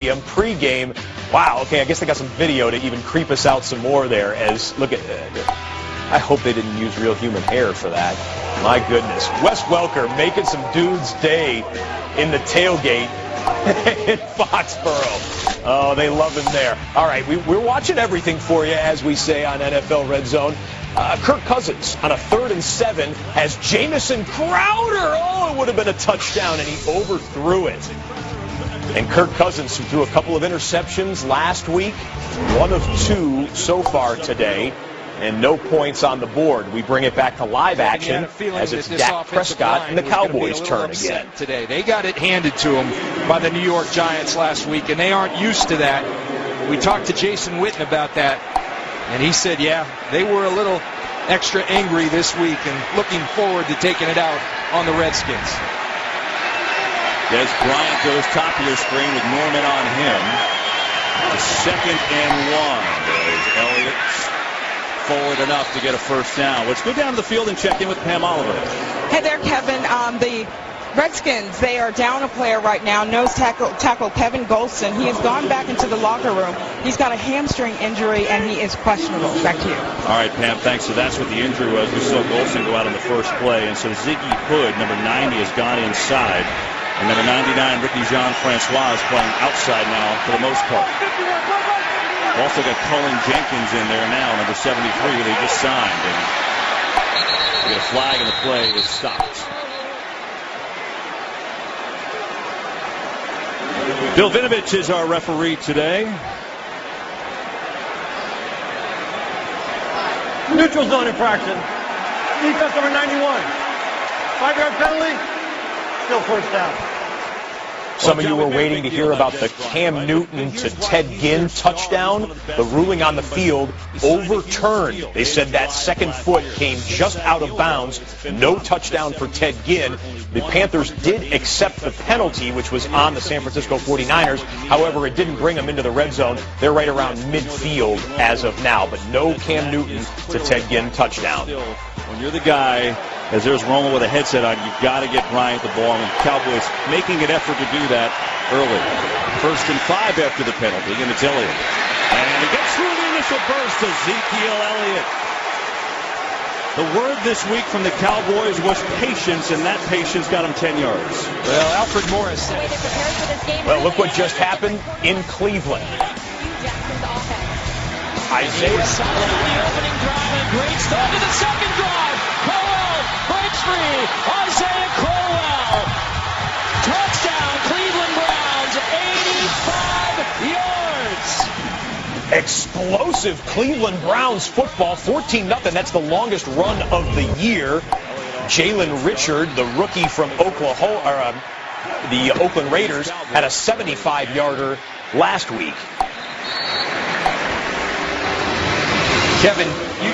Pre-game. Wow, okay, I guess they got some video to even creep us out some more there. As look at, I hope they didn't use real human hair for that. My goodness. Wes Welker making some dude's day in the tailgate in Foxborough. Oh, they love him there. All right, we're watching everything for you, as we say on NFL Red Zone. Kirk Cousins on a 3rd and 7 has Jamison Crowder. Oh, it would have been a touchdown, and he overthrew it. And Kirk Cousins, who threw a couple of interceptions last week, 1 of 2 so far today, and no points on the board. We bring it back to live action as it's Dak Prescott and the Cowboys' turn again. Today, they got it handed to them by the New York Giants last week, and they aren't used to that. We talked to Jason Witten about that, and he said, yeah, they were a little extra angry this week and looking forward to taking it out on the Redskins. Des Bryant goes top of your screen with Norman on him. The 2nd and 1. Elliott forward enough to get a first down. Let's go down to the field and check in with Pam Oliver. Hey there, Kevin. The Redskins, they are down a player right now, nose tackle Kevin Golston. He has gone back into the locker room. He's got a hamstring injury, and he is questionable. Back to you. All right, Pam, thanks. So that's what the injury was. We saw Golston go out on the first play, and so Ziggy Hood, number 90, has gone inside. And number 99, Ricky Jean-Francois, is playing outside now for the most part. Also got Cullen Jenkins in there now, number 73, who they just signed. And we get a flag, and the play is stopped. Bill Vinovich is our referee today. Neutral zone infraction. Defense number 91. 5-yard penalty. Still first down. Some of you were waiting to hear about the Cam Newton to Ted Ginn touchdown. The ruling on the field overturned. They said that second foot came just out of bounds. No touchdown for Ted Ginn. The Panthers did accept the penalty, which was on the San Francisco 49ers. However, it didn't bring them into the red zone. They're right around midfield as of now. But no Cam Newton to Ted Ginn touchdown. When you're the guy, as there's Romo with a headset on, you've got to get Bryant the ball, and Cowboys making an effort to do that early. 1st and 5 after the penalty, and it's Elliott. And he gets through the initial burst to Ezekiel Elliott. The word this week from the Cowboys was patience, and that patience got him 10 yards. Well, Alfred Morris said it. Well, look what just happened in Cleveland. Isaiah solid on the opening drive, and great start to the second drive. Crowell breaks free. Isaiah Crowell. Touchdown, Cleveland Browns, 85 yards. Explosive Cleveland Browns football, 14-0. That's the longest run of the year. Jalen Richard, the rookie from Oklahoma, the Oakland Raiders, had a 75-yarder last week. Kevin,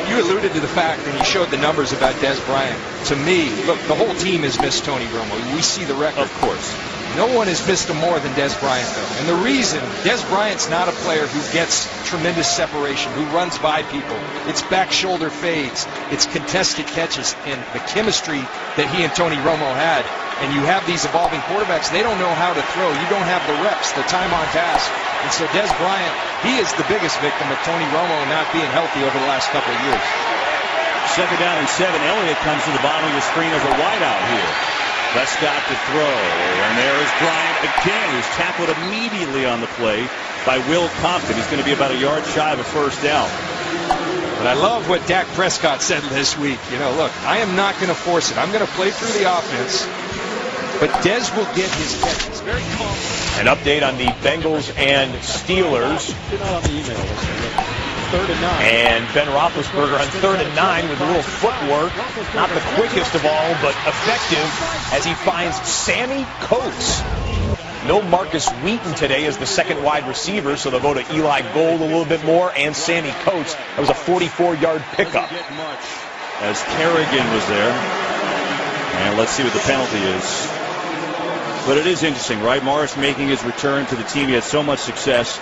you alluded to the fact, and you showed the numbers about Des Bryant. To me, look, the whole team has missed Tony Romo. We see the record. Of course. No one has missed him more than Des Bryant, though. And the reason, Des Bryant's not a player who gets tremendous separation, who runs by people. It's back shoulder fades. It's contested catches. And the chemistry that he and Tony Romo had. And you have these evolving quarterbacks, they don't know how to throw. You don't have the reps, the time on task. And so Des Bryant, he is the biggest victim of Tony Romo not being healthy over the last couple of years. 2nd down and 7. Elliott comes to the bottom of the screen as a wideout here. Prescott to throw. And there is Bryant again, who's tackled immediately on the play by Will Compton. He's going to be about a yard shy of a first down. But I love what Dak Prescott said this week. You know, look, I am not going to force it. I'm going to play through the offense. But Des will get his catches. Very confident. An update on the Bengals and Steelers. 3rd and 9. And Ben Roethlisberger on 3rd and 9 with a little footwork. Not the quickest of all, but effective as he finds Sammy Coates. No Marcus Wheaton today as the second wide receiver, so they'll go to Eli Gold a little bit more and Sammy Coates. That was a 44-yard pickup. As Kerrigan was there. And let's see what the penalty is. But it is interesting, right? Morris making his return to the team. He had so much success.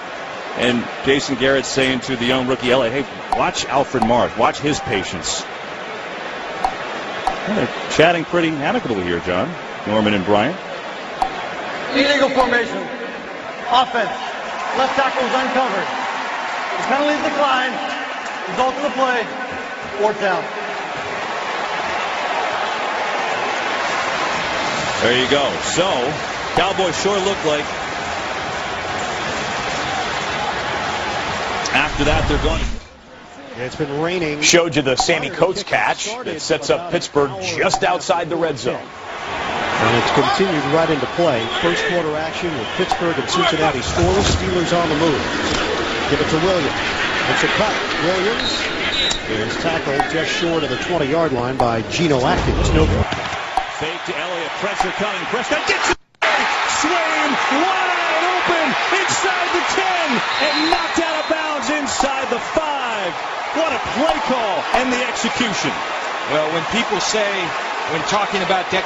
And Jason Garrett saying to the young rookie Elliott, hey, watch Alfred Morris. Watch his patience. Well, they're chatting pretty amicably here, John. Norman and Bryant. Illegal formation. Offense. Left tackle was uncovered. The penalties declined. Result of the play, 4th down. There you go. So, Cowboys sure look like after that they're going. It's been raining. Showed you the Sammy Coates catch that sets up Pittsburgh just outside the red zone. And it's continued right into play. First quarter action with Pittsburgh and Cincinnati scoreless. Steelers on the move. Give it to Williams. It's a cut. Williams is tackled just short of the 20-yard line by Geno Atkins. No good. Fake to Elliott. Pressure coming. Prescott gets it. Swain wide open inside the 10 and knocked out of bounds inside the 5. What a play call and the execution. Well, when people say, when talking about Dak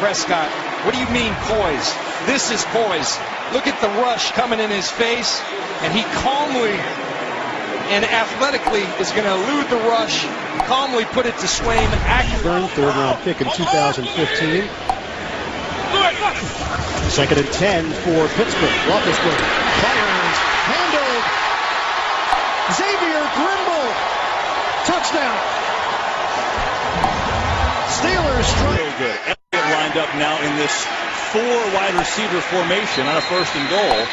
Prescott, what do you mean poise? This is poise. Look at the rush coming in his face, and he calmly and athletically is going to elude the rush, calmly put it to Swain. Third round pick in 2015. Second and 10 for Pittsburgh. Roethlisberger fires, handled. Xavier Grimble, touchdown. Steelers strike. Real good. Elliott lined up now in this 4 wide receiver formation on a 1st and goal,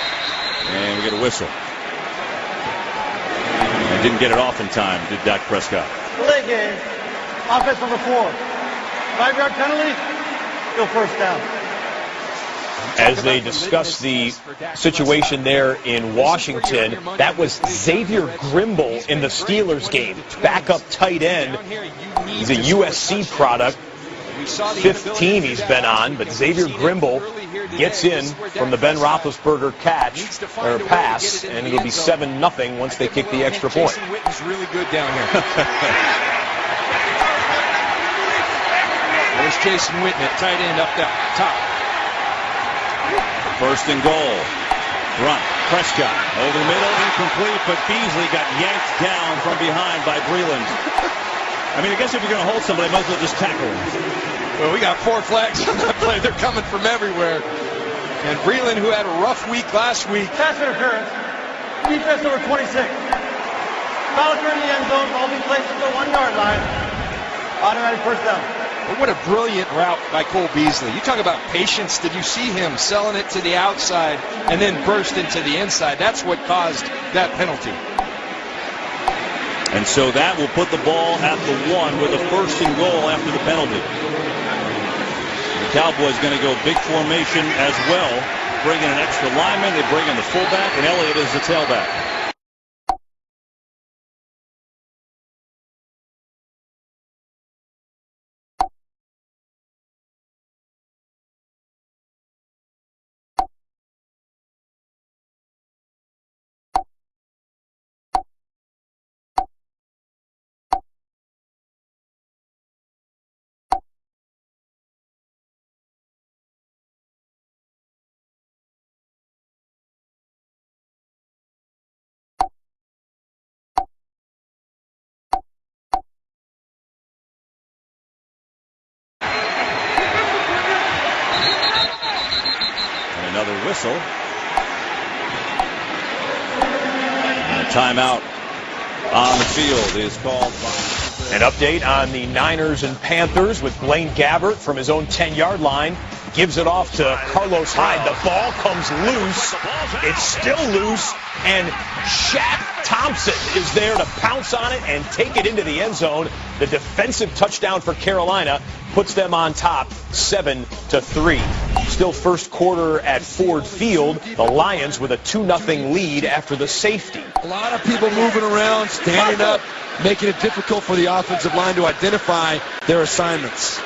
and we get a whistle. And didn't get it off in time, did Dak Prescott. Delay game. Offense number 4. 5-yard penalty. Still 1st down. As they discuss the situation there in Washington, that was Xavier Grimble in the Steelers game. Backup tight end. He's a USC product. 5th team he's been on, but Xavier Grimble gets in from the Ben Roethlisberger pass, and it'll be 7-0 once they kick the extra point. Jason Witten's really good down here. There's Jason Witten at tight end up there, top. 1st and goal. Run. Prescott over the middle, incomplete, but Beasley got yanked down from behind by Breeland. I mean, I guess if you're going to hold somebody, might as well just tackle him. Well, we got 4 flags on that play. They're coming from everywhere. And Breeland, who had a rough week last week. Pass interference. Defense number 26. Foul in the end zone. Ball being placed at the 1-yard line. Automatic 1st down. But what a brilliant route by Cole Beasley. You talk about patience. Did you see him selling it to the outside and then burst into the inside? That's what caused that penalty. And so that will put the ball at the 1 with a 1st and goal after the penalty. The Cowboys going to go big formation as well. Bring in an extra lineman. They bring in the fullback, and Elliott is the tailback. Another whistle. And a timeout on the field is called. An update on the Niners and Panthers with Blaine Gabbert from his own 10-yard line. Gives it off to Carlos Hyde. The ball comes loose. It's still loose. And Shaq Thompson is there to pounce on it and take it into the end zone. The defensive touchdown for Carolina puts them on top 7-3. Still first quarter at Ford Field. The Lions with a 2-0 lead after the safety. A lot of people moving around, standing up, making it difficult for the offensive line to identify their assignments.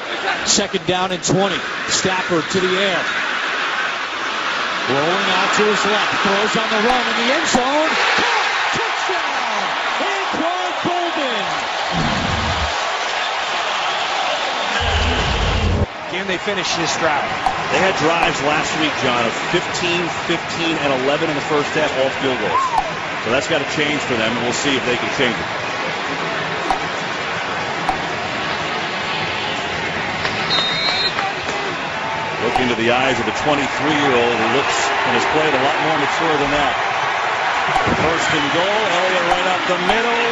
2nd down and 20. Stafford to the air. Rolling out to his left. Throws on the run in the end zone. Touchdown! Anquan Bolden. Can they finish this drive? They had drives last week, John, of 15, 15, and 11 in the first half, all field goals. So that's got to change for them, and we'll see if they can change it. Look into the eyes of the 23-year-old who looks and has played a lot more mature than that. First and goal. Elliott right up the middle,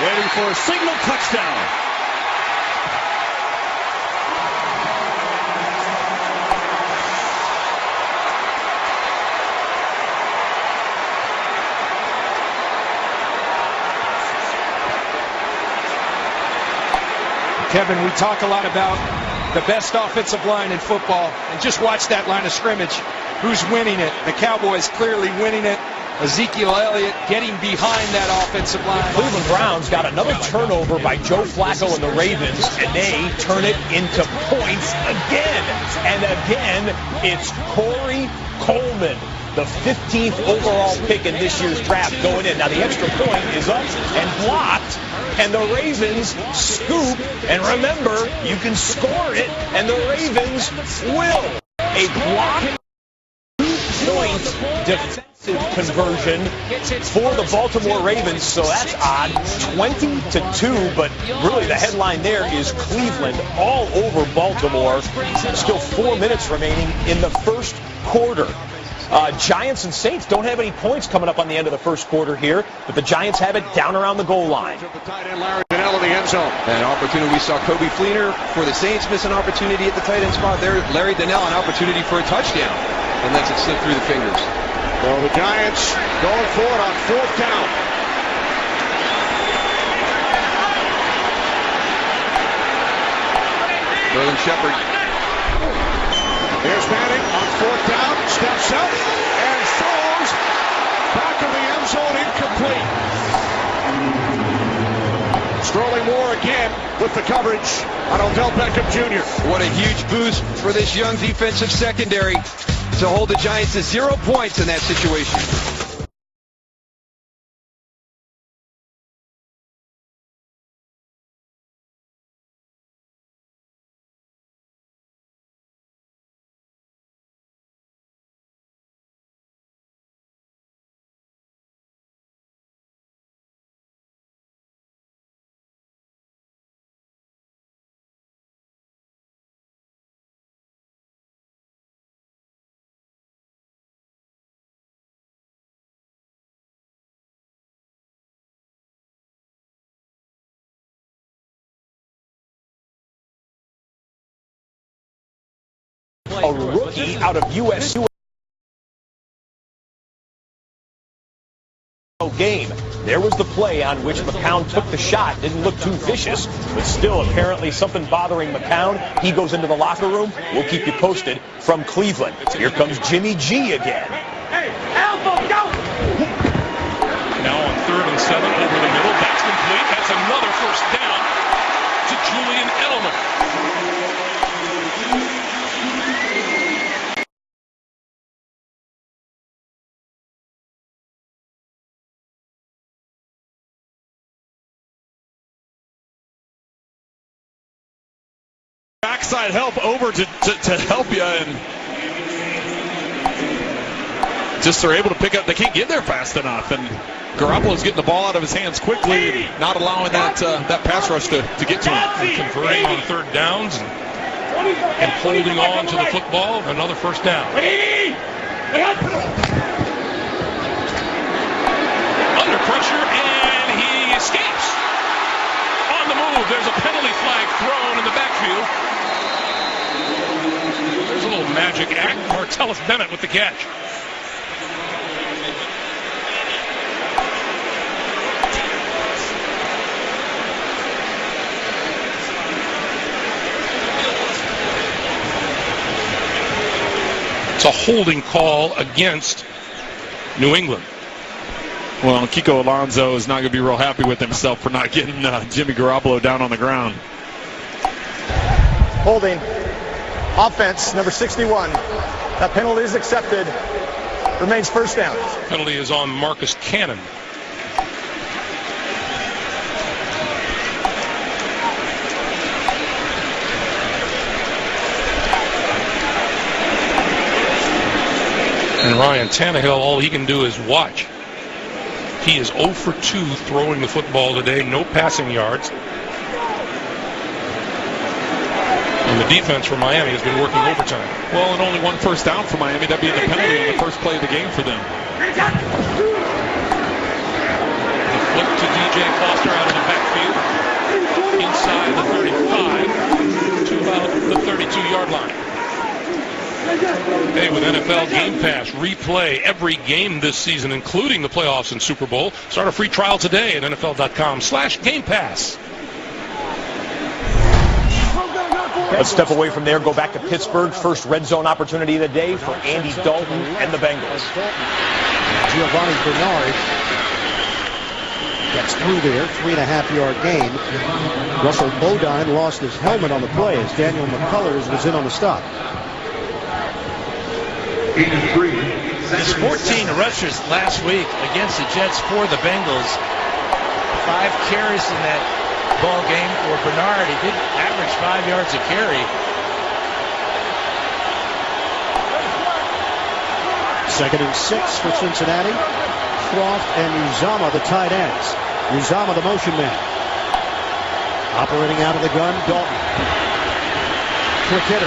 waiting for a signal touchdown. Kevin, we talk a lot about the best offensive line in football, and just watch that line of scrimmage. Who's winning it? The Cowboys clearly winning it. Ezekiel Elliott getting behind that offensive line. Cleveland Browns got another turnover by Joe Flacco and the Ravens, and they turn it into points again. And again, it's Corey Coleman, the 15th overall pick in this year's draft, going in. Now, the extra point is up and blocked, and the Ravens scoop. And remember, you can score it, and the Ravens will. A block, 2-point defensive conversion for the Baltimore Ravens, so that's odd. 20-2, but really the headline there is Cleveland all over Baltimore. Still 4 minutes remaining in the first quarter. Giants and Saints don't have any points coming up on the end of the first quarter here, but the Giants have it down around the goal line. Larry Donnell in the end zone. An opportunity. We saw Kobe Fleener for the Saints miss an opportunity at the tight end spot. There, Larry Donnell, an opportunity for a touchdown, and lets it slip through the fingers. Well, the Giants going for it on fourth down. Sterling Shepard. Here's Manning on fourth down, steps up, and throws back of the end zone, incomplete. Sterling Moore again with the coverage on Odell Beckham Jr. What a huge boost for this young defensive secondary to hold the Giants to 0 points in that situation. A rookie out of USC game. There was the play on which McCown took the shot. Didn't look too vicious, but still apparently something bothering McCown. He goes into the locker room. We'll keep you posted from Cleveland. Here comes Jimmy G again. Hey, elbow, go! Now on 3rd and 7 over the middle. That's complete. That's another first down to Julian Edelman. Backside help over to help you, and just they're able to pick up. They can't get there fast enough, and Garoppolo's getting the ball out of his hands quickly, and not allowing that pass rush to get to him. And converting on 3rd downs and holding on to the football. Another first down. Under pressure, and he escapes. On the move, there's a penalty flag thrown in the backfield. There's a little magic act. Martellus Bennett with the catch. It's a holding call against New England. Well, Kiko Alonso is not going to be real happy with himself for not getting Jimmy Garoppolo down on the ground. Holding. Offense, number 61. That penalty is accepted. Remains first down. Penalty is on Marcus Cannon. And Ryan Tannehill, all he can do is watch. He is 0 for 2 throwing the football today. No passing yards. And the defense for Miami has been working overtime. Well, and only one first down for Miami. That being the penalty on the first play of the game for them. Hey, with NFL Game Pass, replay every game this season, including the playoffs and Super Bowl. Start a free trial today at NFL.com/Game Pass. Let's step away from there, go back to Pittsburgh. First red zone opportunity of the day for Andy Dalton and the Bengals. Giovanni Bernard gets through there, 3.5-yard gain. Russell Bodine lost his helmet on the play as Daniel McCullers was in on the stop. There's 14 rushers last week against the Jets for the Bengals. 5 carries in that ball game for Bernard. He did average 5 yards a carry. Second and 6 for Cincinnati. Croft and Uzama, the tight ends. Uzama, the motion man. Operating out of the gun, Dalton. Quick hitter.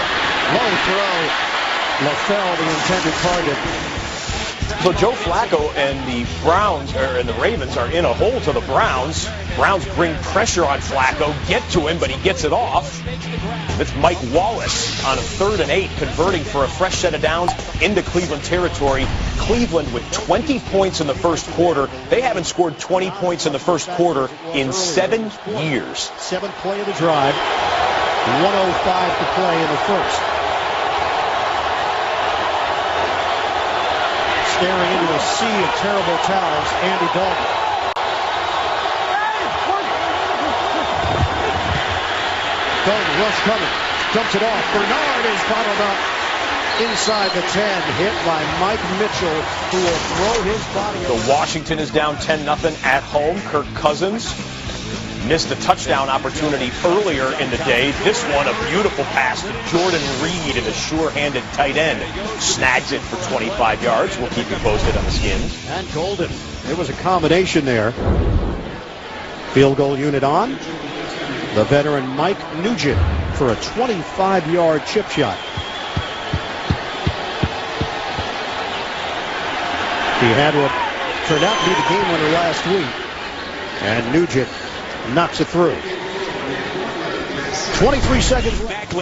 Low throw. LaFell, the intended target. So Joe Flacco and the Ravens are in a hole to the Browns. Browns bring pressure on Flacco, get to him, but he gets it off. It's Mike Wallace on a 3rd and 8, converting for a fresh set of downs into Cleveland territory. Cleveland with 20 points in the first quarter. They haven't scored 20 points in the first quarter in 7 years. 7th play of the drive. 1:05 to play in the first. Staring into a sea of terrible towels, Andy Dalton. Dalton, rush coming. Jumps it off. Bernard is bottled up inside the 10. Hit by Mike Mitchell, who will throw his body. So Washington is down 10-0 at home. Kirk Cousins missed a touchdown opportunity earlier in the day. This one, a beautiful pass to Jordan Reed, and a sure-handed tight end snags it for 25 yards. We'll keep you posted on the Skins. And Golden. There was a combination there. Field goal unit on. The veteran Mike Nugent for a 25-yard chip shot. He had what turned out to be the game winner last week. And Nugent knocks it through. 23 seconds left.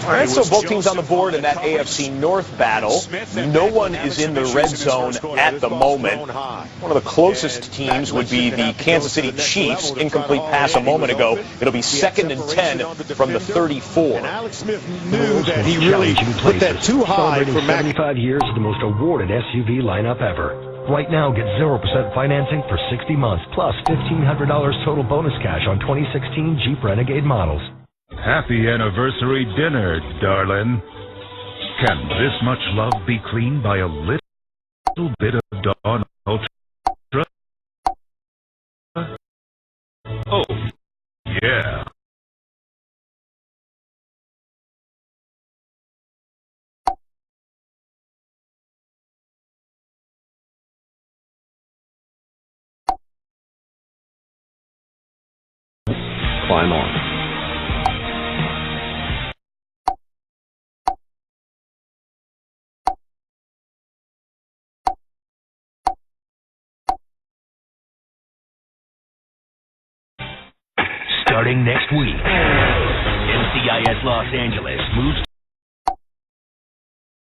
All right, so both teams on the board in that AFC North battle. No one is in the red zone at the moment. One of the closest teams would be the Kansas City Chiefs. Incomplete pass a moment ago. It'll be 2nd and 10 from the 34. And Alex Smith knew that he really put that too high for Mac. 75 years of the most awarded SUV lineup ever. Right now, get 0% financing for 60 months, plus $1,500 total bonus cash on 2016 Jeep Renegade models. Happy anniversary dinner, darling. Can this much love be cleaned by a little bit of Dawn Ultra? Oh, yeah. Climb on. Starting next week, NCIS Los Angeles moves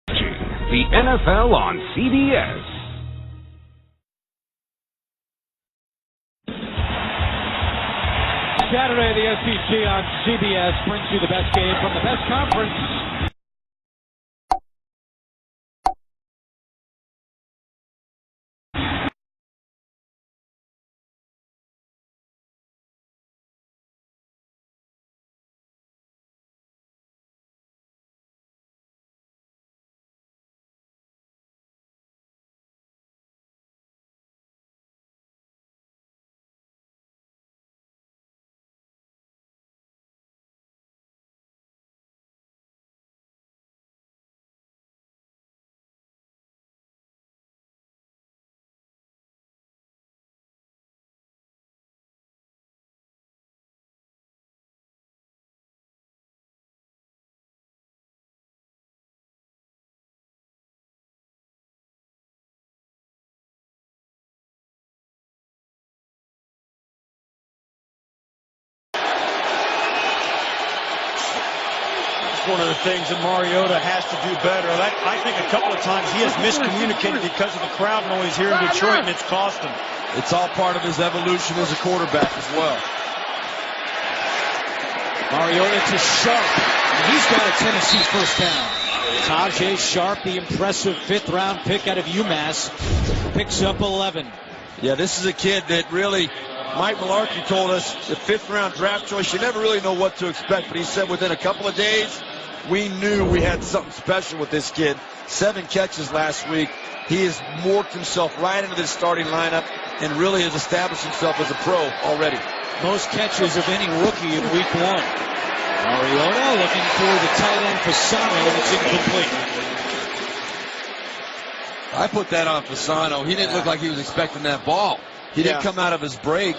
to the NFL on CBS. Saturday, the SEC on CBS brings you the best game from the best conference. one of the things that Mariota has to do better. I think a couple of times he has miscommunicated because of the crowd noise here in Detroit, and it's cost him. It's all part of his evolution as a quarterback as well. Mariota to Sharp. He's got a Tennessee first down. Tajay Sharp, the impressive fifth-round pick out of UMass, picks up 11. Yeah, this is a kid that really, Mike Mularkey told us, the fifth-round draft choice, you never really know what to expect, but he said within a couple of days, we knew we had something special with this kid. 7 catches last week. He has morphed himself right into this starting lineup and really has established himself as a pro already. Most catches of any rookie in week 1. Mariota looking for the tight end Fasano, and it's incomplete. I put that on Fasano. He didn't look like he was expecting that ball. He didn't come out of his break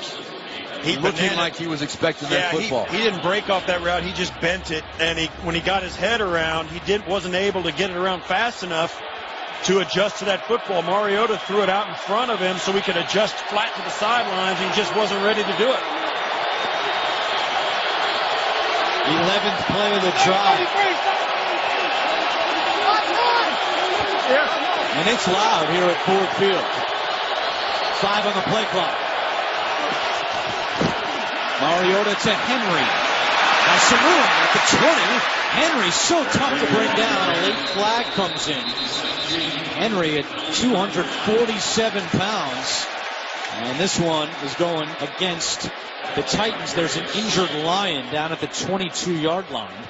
looking like he was expecting that football. He didn't break off that route. He just bent it, and when he got his head around, wasn't able to get it around fast enough to adjust to that football. Mariota threw it out in front of him so he could adjust flat to the sidelines. He just wasn't ready to do it. 11th play of the drive. And it's loud here at Ford Field. 5 on the play clock. Mariota to Henry. Now some room at the 20. Henry so tough to bring down. A late flag comes in. Henry at 247 pounds. And this one is going against the Titans. There's an injured Lion down at the 22-yard line.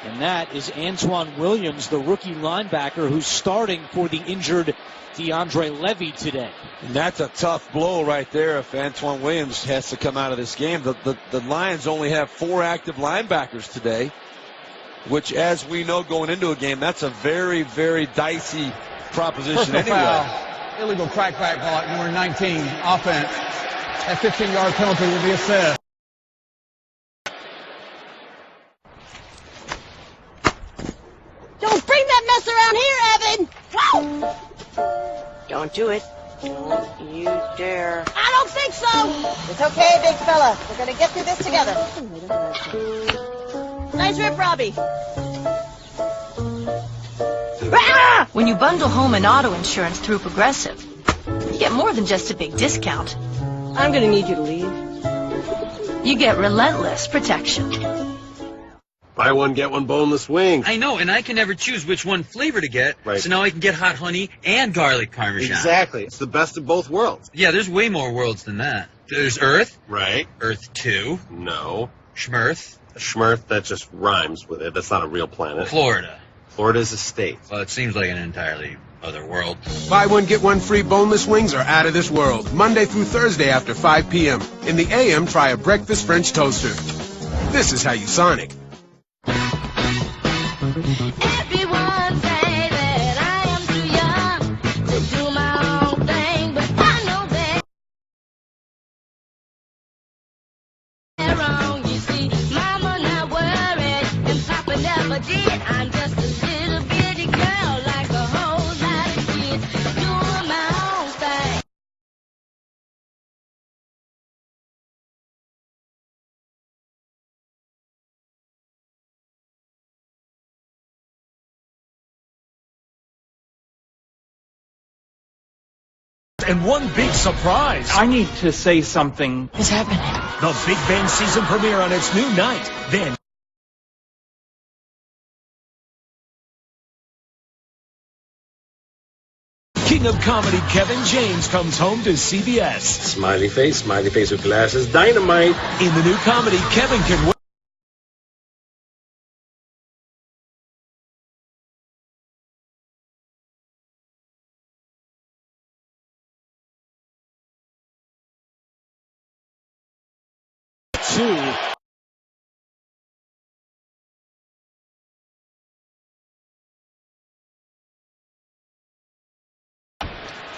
And that is Antoine Williams, the rookie linebacker, who's starting for the injured DeAndre Levy today. And that's a tough blow right there if Antoine Williams has to come out of this game. The Lions only have 4 active linebackers today, which, as we know going into a game, that's a very, very dicey proposition anyway. Foul. Illegal crackback block, number 19, offense. That 15-yard penalty will be assessed. Don't bring that mess around here, Evan! Don't do it. Don't you dare. I don't think so! It's okay, big fella. We're gonna get through this together. Nice rip, Robbie. When you bundle home and auto insurance through Progressive, you get more than just a big discount. I'm gonna need you to leave. You get relentless protection. Buy one, get one boneless wing. I know, and I can never choose which one flavor to get, so now I can get hot honey and garlic parmesan. Exactly. It's the best of both worlds. Yeah, there's way more worlds than that. There's Earth. Right. Earth 2. No. Schmirth. Schmirth, that just rhymes with it. That's not a real planet. Florida. Florida's a state. Well, it seems like an entirely other world. Buy one, get one free boneless wings are out of this world. Monday through Thursday after 5 p.m. In the AM, try a breakfast French toaster. This is how you Sonic. Everyone say that I am too young to do my own thing, but I know that they're wrong. You see, Mama not worried, and Papa never did. I'm just a little bitty girl, like a whole lot of kids, doing my own thing. And one big surprise. I need to say something is happening. The Big Ben season premiere on its new night. Then King of Comedy Kevin James comes home to CBS. Smiley face with glasses, dynamite. In the new comedy, Kevin can win.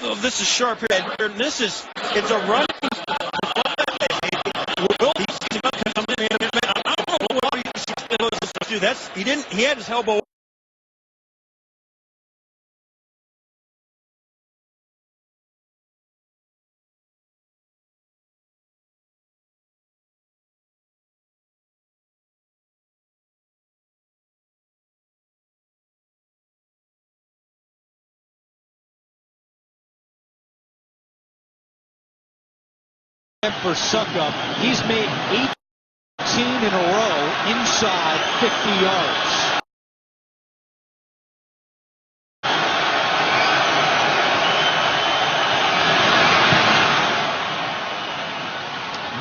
Oh, this is sharp here. It's a run. He had his elbow. For Suckup, he's made 18 in a row inside 50 yards.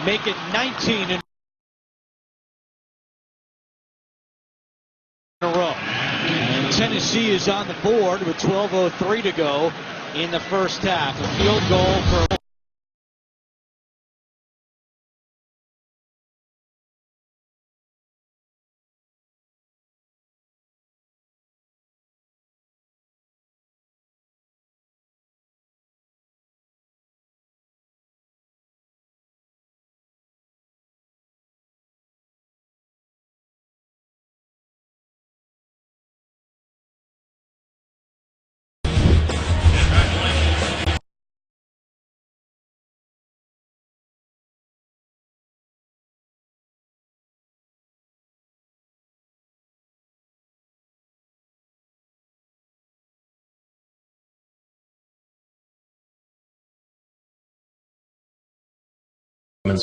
Make it 19 in a row. And Tennessee is on the board with 12:03 to go in the first half. A field goal for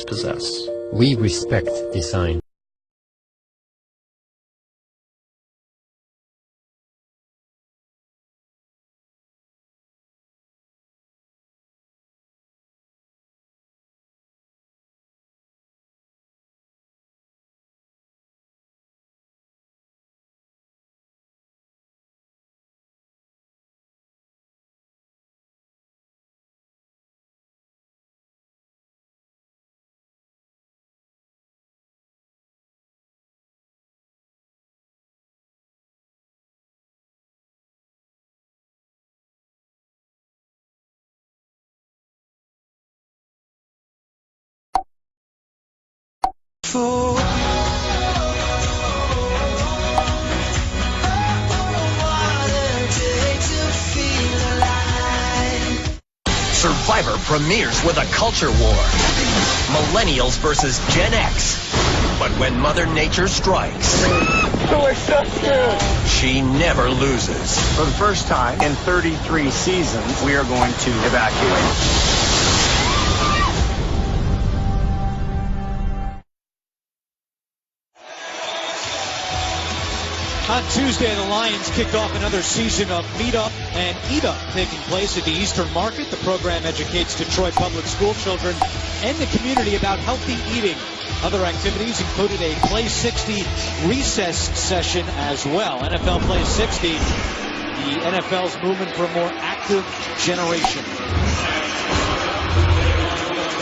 possess. We respect design. Survivor premieres with a culture war. Millennials versus Gen X. But when Mother Nature strikes, she never loses. For the first time in 33 seasons, we are going to evacuate. On Tuesday, the Lions kicked off another season of Meet Up and Eat Up taking place at the Eastern Market. The program educates Detroit public school children and the community about healthy eating. Other activities included a Play 60 recess session as well. NFL Play 60, the NFL's movement for a more active generation.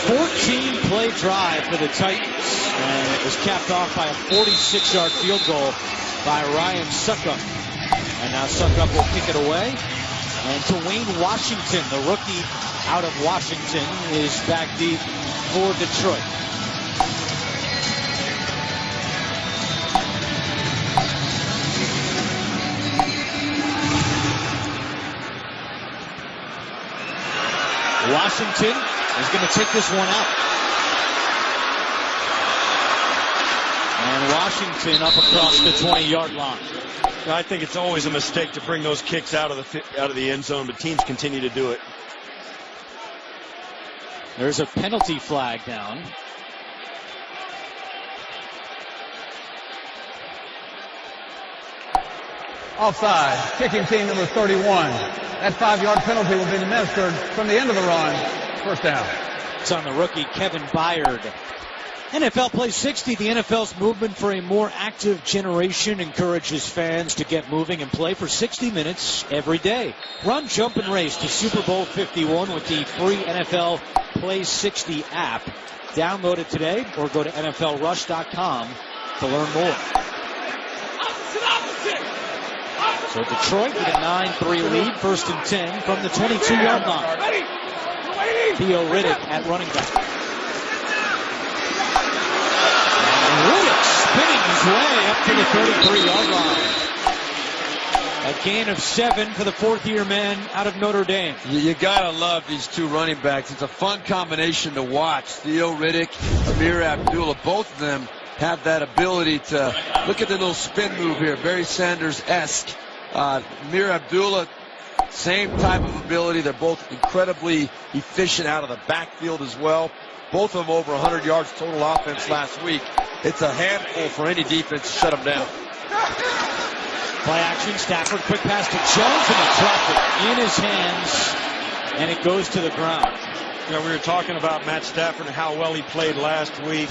14-play drive for the Titans, and it was capped off by a 46-yard field goal by Ryan Suckup. And now Suckup will kick it away. And Dwayne Washington, the rookie out of Washington, is back deep for Detroit. Washington is going to take this one out. And Washington up across the 20-yard line. I think it's always a mistake to bring those kicks out of the end zone, but teams continue to do it. There's a penalty flag down. Offside. Kicking team number 31. That 5-yard penalty will be administered from the end of the run. First down. It's on the rookie, Kevin Byard. NFL Play 60, the NFL's movement for a more active generation, encourages fans to get moving and play for 60 minutes every day. Run, jump, and race to Super Bowl 51 with the free NFL Play 60 app. Download it today or go to NFLRush.com to learn more. So Detroit with a 9-3 lead, 1st and 10 from the 22-yard line. Theo Riddick at running back. Riddick spinning his way up to the 33-yard line. A gain of 7 for the 4th-year man out of Notre Dame. You gotta love these two running backs. It's a fun combination to watch. Theo Riddick, Amir Abdullah, both of them have that ability to look at the little spin move here. Barry Sanders-esque. Amir Abdullah, same type of ability. They're both incredibly efficient out of the backfield as well. both of them over 100 yards total offense last week. It's a handful for any defense to shut them down. Play action, Stafford, quick pass to Jones, and he dropped it in his hands, and it goes to the ground. You know, we were talking about Matt Stafford and how well he played last week.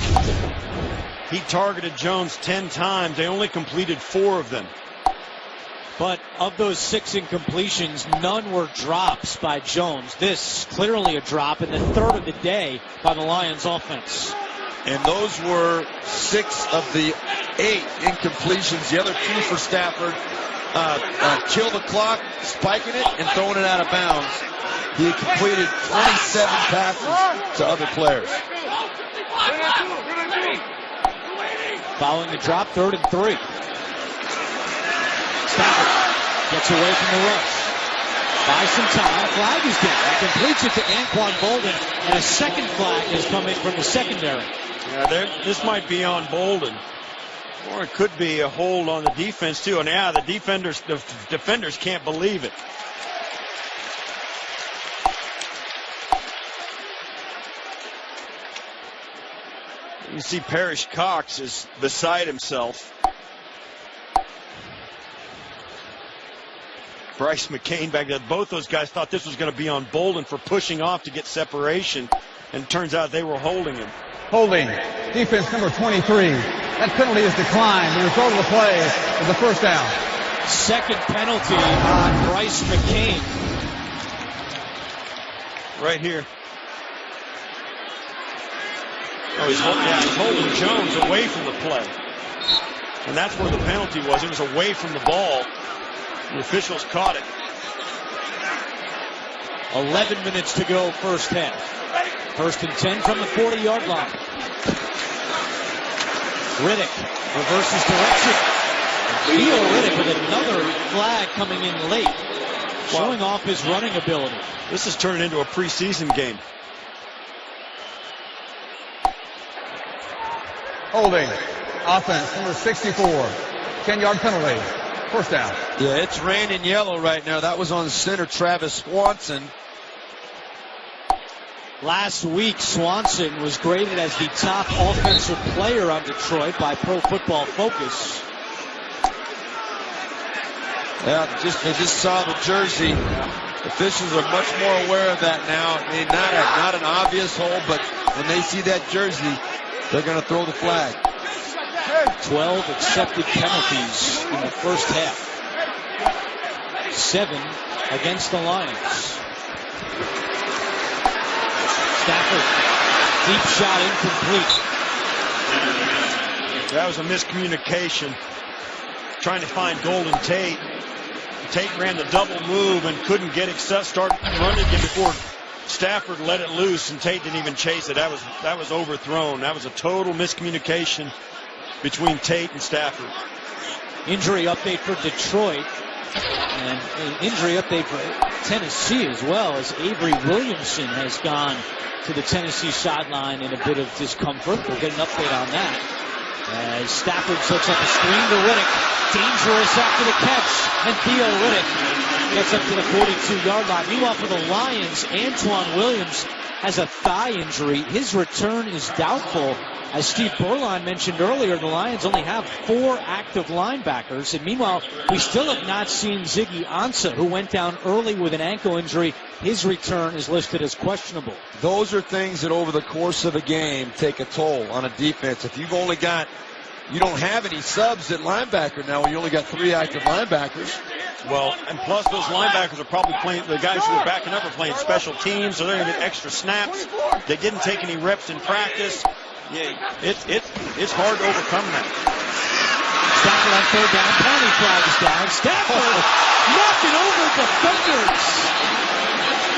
He targeted Jones 10 times. They only completed 4 of them. But of those 6 incompletions, none were drops by Jones. This clearly a drop, and the third of the day by the Lions offense. And those were 6 of the 8 incompletions. The other 2 for Stafford. Kill the clock, spiking it, and throwing it out of bounds. He completed 27 passes to other players. Following the drop, 3rd and 3. Stafford gets away from the rush. Buys some time. Flag is down. He completes it to Anquan Bolden, and a second flag is coming from the secondary. Yeah, this might be on Bolden. Or it could be a hold on the defense, too. And yeah, the defenders can't believe it. You see Parrish Cox is beside himself. Bryce McCain back there. Both those guys thought this was going to be on Bolden for pushing off to get separation. And it turns out they were holding him. Holding. Defense number 23. That penalty is declined. The result of the play is a first down. Second penalty on Bryce McCain. Right here. Oh, he's holding Jones away from the play. And that's where the penalty was. It was away from the ball. The officials caught it. 11 minutes to go, first half. 1st and 10 from the 40-yard line. Riddick reverses direction. Theo Riddick with another flag coming in late, showing off his running ability. This is turning into a preseason game. Holding. Offense, number 64. 10-yard penalty. First down. Yeah, it's raining yellow right now. That was on center Travis Swanson. Last week, Swanson was graded as the top offensive player on Detroit by Pro Football Focus. Yeah, they just saw the jersey. Officials are much more aware of that now. I mean, not an obvious hole, but when they see that jersey, they're going to throw the flag. 12 accepted penalties in the first half. 7 against the Lions. Stafford, deep shot incomplete. That was a miscommunication. Trying to find Golden Tate. Tate ran the double move and couldn't get start running again before Stafford let it loose, and Tate didn't even chase it. That was overthrown. That was a total miscommunication between Tate and Stafford. Injury update for Detroit, and an injury update for Tennessee as well, as Avery Williamson has gone to the Tennessee sideline in a bit of discomfort. We'll get an update on that. As Stafford sets up a screen to Riddick. Dangerous after the catch. And Theo Riddick gets up to the 42-yard line. Meanwhile, for the Lions, Antoine Williams has a thigh injury. His return is doubtful. As Steve Borland mentioned earlier, the Lions only have 4 active linebackers. And meanwhile, we still have not seen Ziggy Ansah, who went down early with an ankle injury. His return is listed as questionable. Those are things that over the course of a game take a toll on a defense. If you don't have any subs at linebacker now, when you only got 3 active linebackers. Well, and plus those linebackers are probably playing, the guys who are backing up are playing special teams, so they're going to get extra snaps. They didn't take any reps in practice. Yeah, it's hard to overcome that. Stafford on 3rd down, penalty flags down. Stafford knocking over defenders.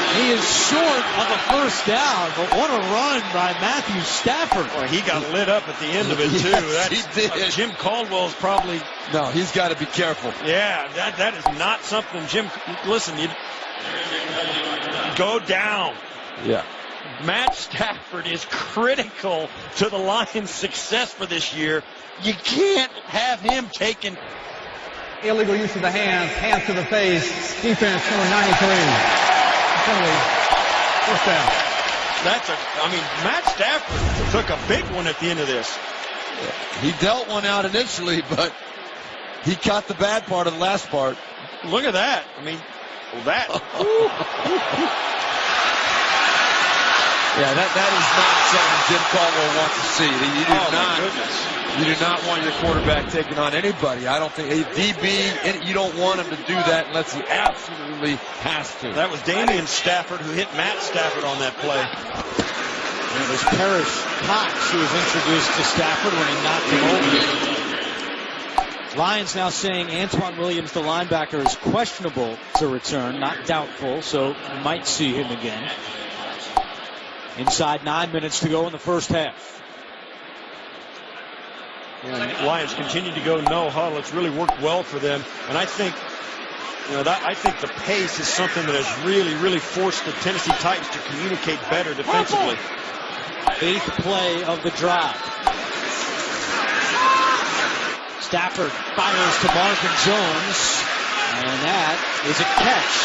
He is short of a first down, but what a run by Matthew Stafford. Well, he got lit up at the end of it, too. Yes, he did. Jim Caldwell's probably... No, he's got to be careful. Yeah, that is not something listen, you go down. Yeah. Matt Stafford is critical to the Lions' success for this year. You can't have him taking... Illegal use of the hands to the face. Defense number 93. Penalty. First down. Matt Stafford took a big one at the end of this. He dealt one out initially, but he caught the bad part of the last part. Look at that. That. Yeah, that is not something Jim Caldwell wants to see. You do not want your quarterback taking on anybody. I don't think DB. You don't want him to do that unless he absolutely has to. That was Damian Stafford who hit Matt Stafford on that play. And it was Parrish Cox who was introduced to Stafford when he knocked him over. Lions now saying Antoine Williams, the linebacker, is questionable to return, not doubtful, so you might see him again. Inside 9 minutes to go in the first half. And Lions continue to go no huddle. It's really worked well for them. And I think, I think the pace is something that has really forced the Tennessee Titans to communicate better defensively. 8th play of the drive. Stafford fires to Marvin Jones, and that is a catch.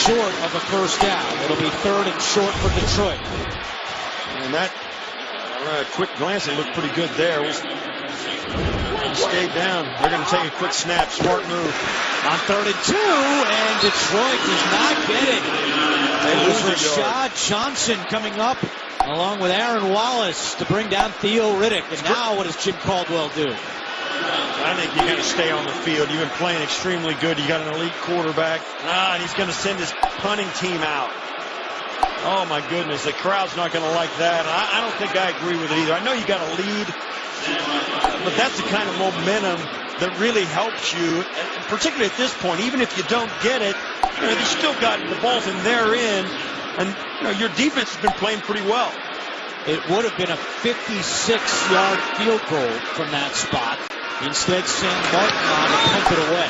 Short of a first down. It'll be 3rd and short for Detroit. And that, quick glance, it looked pretty good there. Stayed down. They're going to take a quick snap. Smart move. On 3rd and 2, and Detroit does not get it. It was Rashad Johnson coming up along with Aaron Wallace to bring down Theo Riddick. And now what does Jim Caldwell do? I think you got to stay on the field. You've been playing extremely good. You got an elite quarterback. And he's going to send his punting team out. Oh, my goodness. The crowd's not going to like that. I don't think I agree with it either. I know you got a lead, but that's the kind of momentum that really helps you, particularly at this point. Even if you don't get it, they still got the balls in their end, and your defense has been playing pretty well. It would have been a 56-yard field goal from that spot. Instead, Sam Martin on to pump it away.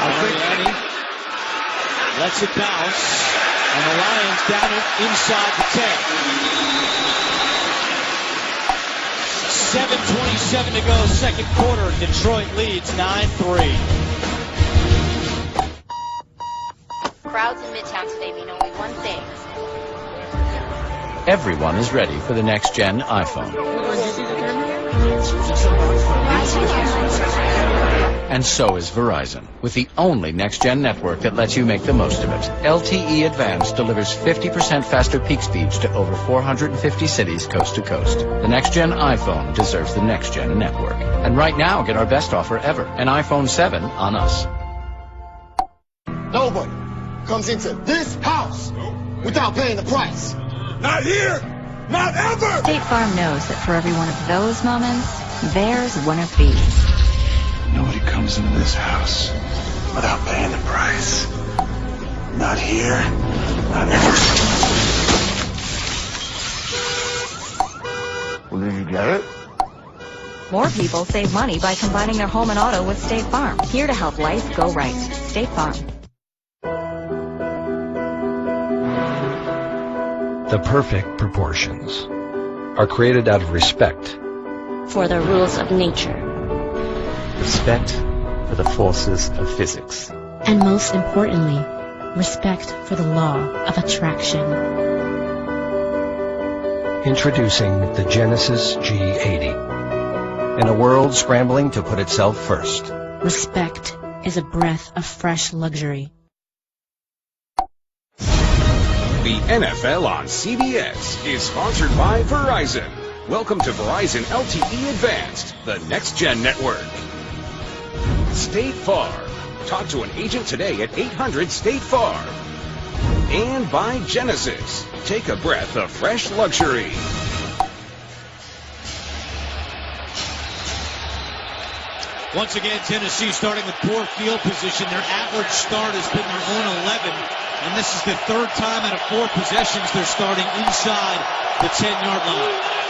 Mariani lets it bounce, and the Lions down it inside the 10. 7:27 to go, second quarter. Detroit leads 9-3. Crowds in Midtown today mean only one thing. Everyone is ready for the next-gen iPhone. And so is Verizon, with the only next-gen network that lets you make the most of it. LTE Advanced delivers 50% faster peak speeds to over 450 cities coast to coast. The next-gen iPhone deserves the next-gen network. And right now, get our best offer ever, an iPhone 7 on us. Nobody comes into this house without paying the price. Not here! Not ever! State Farm knows that for every one of those moments, there's one of these. Nobody comes into this house without paying the price. Not here, not ever. Well, did you get it? More people save money by combining their home and auto with State Farm. Here to help life go right. State Farm. The perfect proportions are created out of respect For the rules of nature. Respect for the forces of physics. And most importantly, respect for the law of attraction. Introducing the Genesis G80. In a world scrambling to put itself first. Respect is a breath of fresh luxury. The NFL on CBS is sponsored by Verizon. Welcome to Verizon LTE Advanced, the next-gen network. State Farm. Talk to an agent today at 800-STATE-FARM. And by Genesis. Take a breath of fresh luxury. Once again, Tennessee starting with poor field position. Their average start has been their own 11. And this is the 3rd time out of 4 possessions they're starting inside the 10-yard line.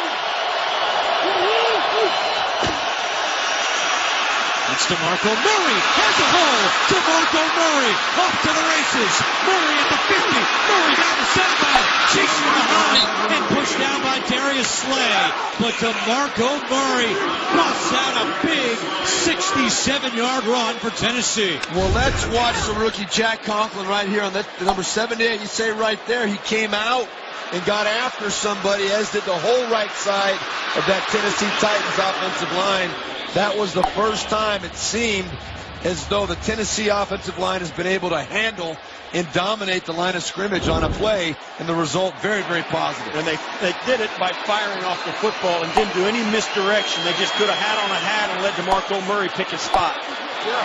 It's DeMarco Murray has a hole. DeMarco Murray off to the races. Murray at the 50. Murray down the sideline. Chasing behind and pushed down by Darius Slay. But DeMarco Murray busts out a big 67-yard run for Tennessee. Well, let's watch the rookie Jack Conklin right here on that number 78. You say right there, he came out and got after somebody, as did the whole right side of that Tennessee Titans offensive line. That was the first time it seemed as though the Tennessee offensive line has been able to handle and dominate the line of scrimmage on a play, and the result very, very positive. And they did it by firing off the football and didn't do any misdirection. They just could have had on a hat and let DeMarco Murray pick his spot. Yeah.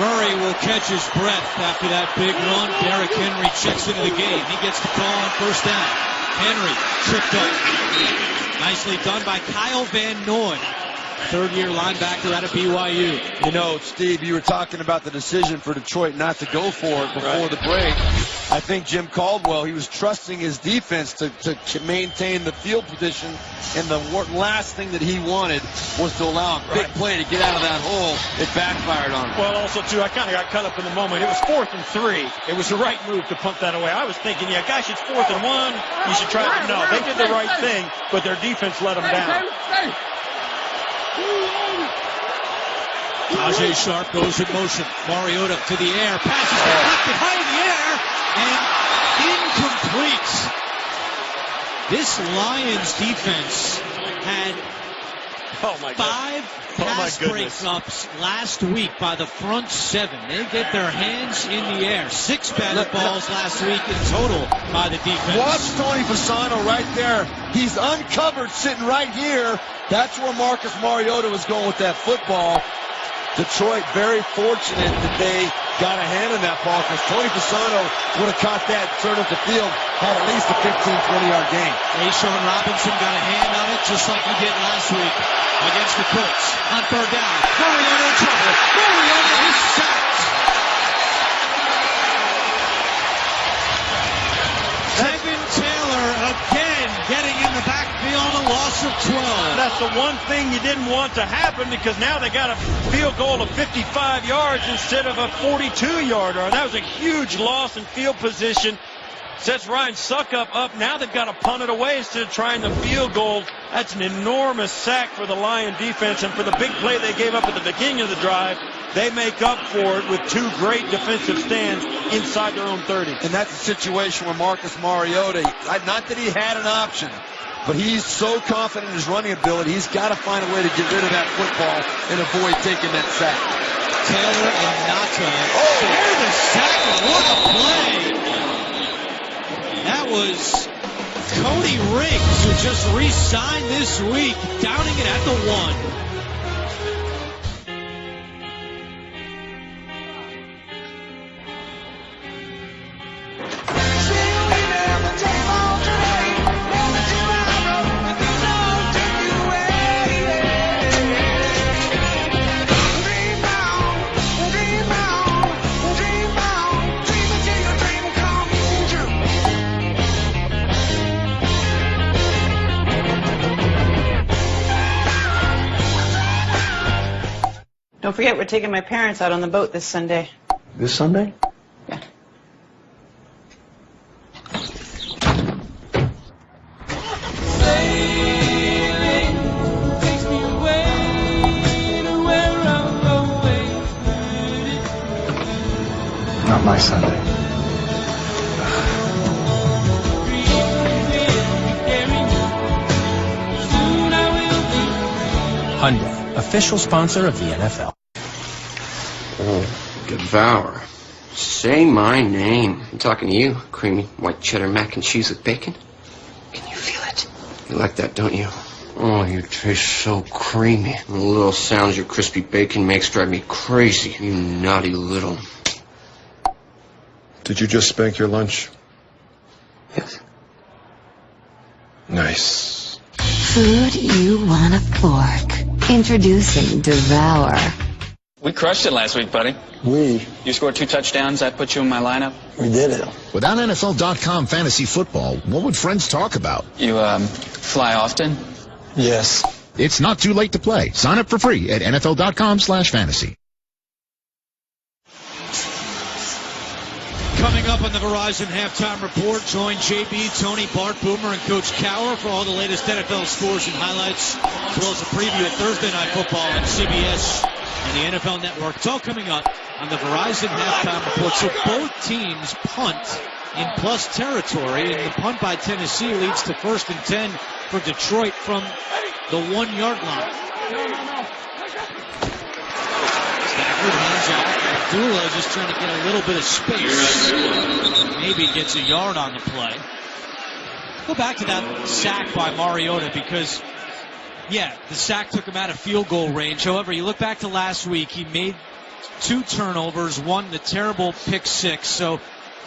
Murray will catch his breath after that big run. Derrick Henry checks into the game. He gets the call on first down. Henry tripped up. Nicely done by Kyle Van Noy, third-year linebacker out of BYU. You know, Steve, you were talking about the decision for Detroit not to go for it before the break. I think Jim Caldwell, he was trusting his defense to maintain the field position, and the last thing that he wanted was to allow a big play to get out of that hole. It backfired on him. Well, also, too, I kind of got caught up in the moment. It was 4th and 3. It was the right move to punt that away. I was thinking, yeah, gosh, it's 4th and 1. You should try it. No, they did the right thing, but their defense let them down. Tajay Sharp goes in motion. Mariota to the air. Passes deflected high in the air and incomplete. This Lions defense had 5 pass breakups last week by the front 7. They get their hands in the air. 6 batted balls last week in total by the defense. Watch Tony Fasano right there. He's uncovered sitting right here. That's where Marcus Mariota was going with that football. Detroit very fortunate that they got a hand on that ball, because Tony Fasano would have caught that, turned up the field, had at least a 15-20-yard gain. Rashawn Robinson got a hand on it just like he did last week against the Colts. On third down, Mariota in trouble. Mariota is sacked. Tevin Taylor again getting in the backfield, a loss of 12. That's the one thing you didn't want to happen, because now they got a field goal of 55 yards instead of a 42-yarder. That was a huge loss in field position. Sets Ryan Suckup up. Now they've got to punt it away instead of trying the field goal. That's an enormous sack for the Lion defense, and for the big play they gave up at the beginning of the drive, they make up for it with 2 great defensive stands inside their own 30. And that's a situation where Marcus Mariota, not that he had an option, but he's so confident in his running ability, he's got to find a way to get rid of that football and avoid taking that sack. Taylor and Nata share the sack, and what a play! That was Cody Riggs, who just re-signed this week, downing it at the 1. Don't forget, we're taking my parents out on the boat this Sunday. This Sunday? Yeah. Not my Sunday. Hyundai, official sponsor of the NFL. Oh, devour. Say my name. I'm talking to you, creamy white cheddar mac and cheese with bacon. Can you feel it? You like that, don't you? Oh, you taste so creamy. And the little sounds your crispy bacon makes drive me crazy. You naughty little... Did you just spank your lunch? Yes. Nice. Food you want a fork. Introducing Devour. We crushed it last week, buddy. You scored 2 touchdowns. I put you in my lineup. We did it. Without NFL.com fantasy football, what would friends talk about? You, fly often? Yes. It's not too late to play. Sign up for free at NFL.com/fantasy. Coming up on the Verizon Halftime Report, join JB, Tony, Bart, Boomer, and Coach Cower for all the latest NFL scores and highlights, as well as a preview of Thursday Night Football on CBS and the NFL Network. It's all coming up on the Verizon Halftime Report. So both teams punt in plus territory, and the punt by Tennessee leads to 1st and 10 for Detroit from the 1-yard line. Stafford hands off. Abdullah just trying to get a little bit of space. Maybe gets a yard on the play. Go back to that sack by Mariota because, yeah, the sack took him out of field goal range. However, you look back to last week, he made 2 turnovers, 1 the terrible pick 6. So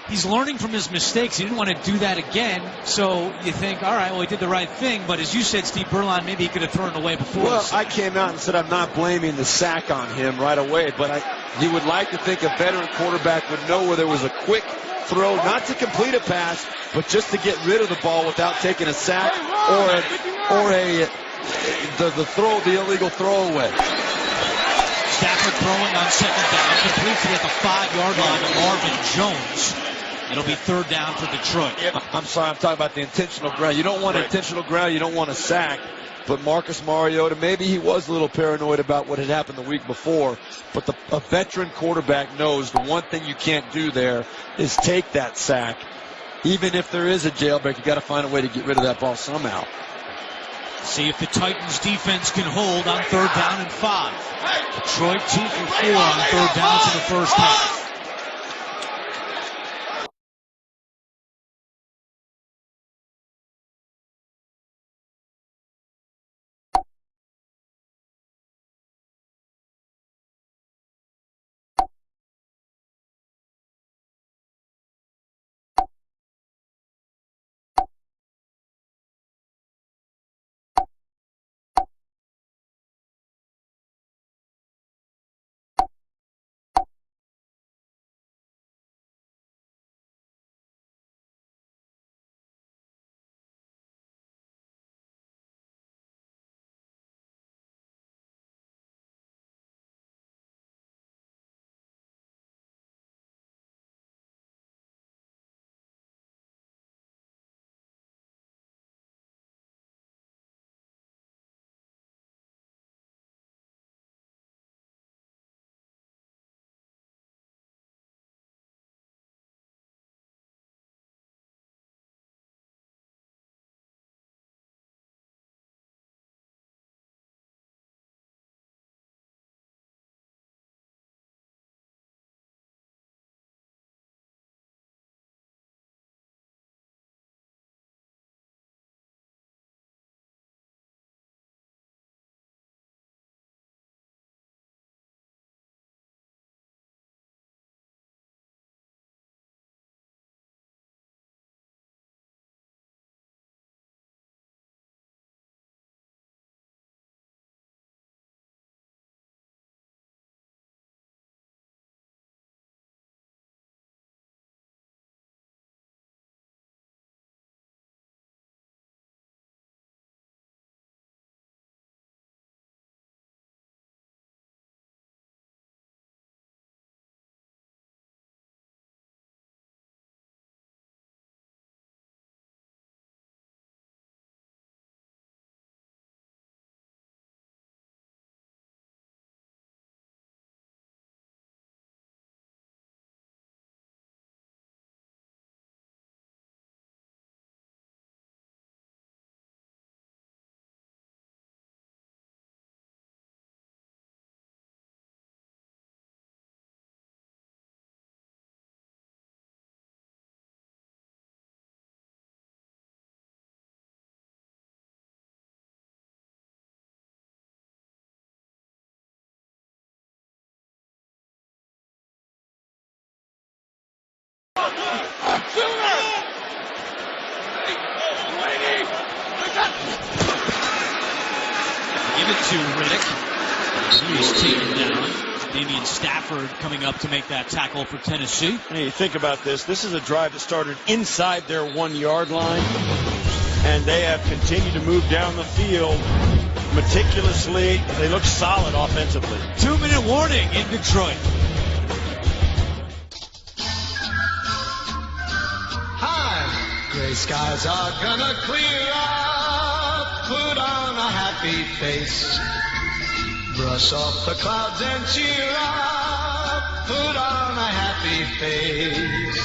he's learning from his mistakes. He didn't want to do that again. So you think, all right, well, he did the right thing. But as you said, Steve Berline, maybe he could have thrown it away before. Well, I came out and said I'm not blaming the sack on him right away. But you would like to think a veteran quarterback would know where there was a quick throw, not to complete a pass, but just to get rid of the ball without taking a sack or the illegal throwaway. Stafford throwing on 2nd down, completes it at the 5-yard line to Marvin Jones. It'll be 3rd down for Detroit. I'm sorry, I'm talking about the intentional ground. You don't want intentional ground, you don't want a sack. But Marcus Mariota, maybe he was a little paranoid about what had happened the week before. But a veteran quarterback knows the one thing you can't do there is take that sack. Even if there is a jailbreak, you got to find a way to get rid of that ball somehow. See if the Titans defense can hold on 3rd down and 5. Detroit 2 for 4 on 3rd downs in the first half. Give it to Riddick. He is taken down. Damian Stafford coming up to make that tackle for Tennessee. Hey, you think about this. This is a drive that started inside their 1-yard line, and they have continued to move down the field meticulously. They look solid offensively. 2-minute warning in Detroit. Hi, gray skies are gonna clear up. Put on a happy face. Brush off the clouds and cheer up. Put on a happy face.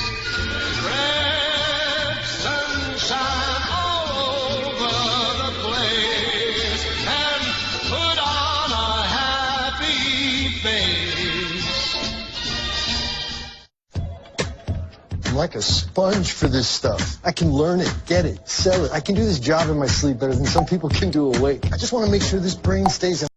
I'm like a sponge for this stuff. I can learn it, get it, sell it. I can do this job in my sleep better than some people can do awake. I just want to make sure this brain stays in.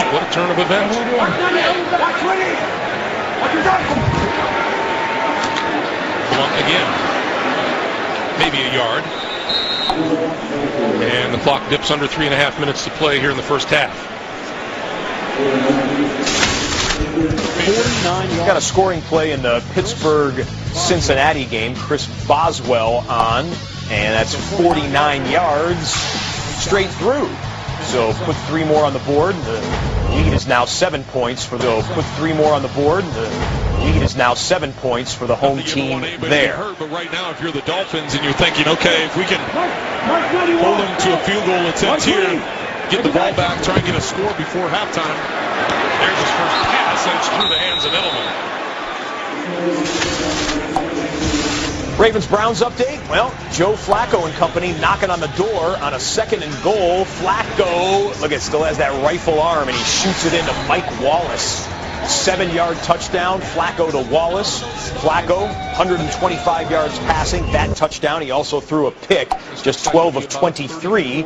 What a turn of events. Blunt again. Maybe a yard. And the clock dips under 3.5 minutes to play here in the first half. 49 yards. Got a scoring play in the Pittsburgh-Cincinnati game. Chris Boswell on, and that's 49 yards straight through. So put 3 more on the board. The lead is now 7 points for the. Put 3 more on the board. The lead is now 7 points for the home team there. But right now, if you're the Dolphins and you're thinking, okay, if we can hold them to a field goal attempt here, get the ball back, try and get a score before halftime. There's his first pass, and it's through the hands of Edelman. Ravens-Browns update. Well, Joe Flacco and company knocking on the door on a 2nd and goal. Flacco, look, it still has that rifle arm, and he shoots it into Mike Wallace. 7-yard touchdown, Flacco to Wallace. Flacco, 125 yards passing, that touchdown. He also threw a pick, just 12 of 23.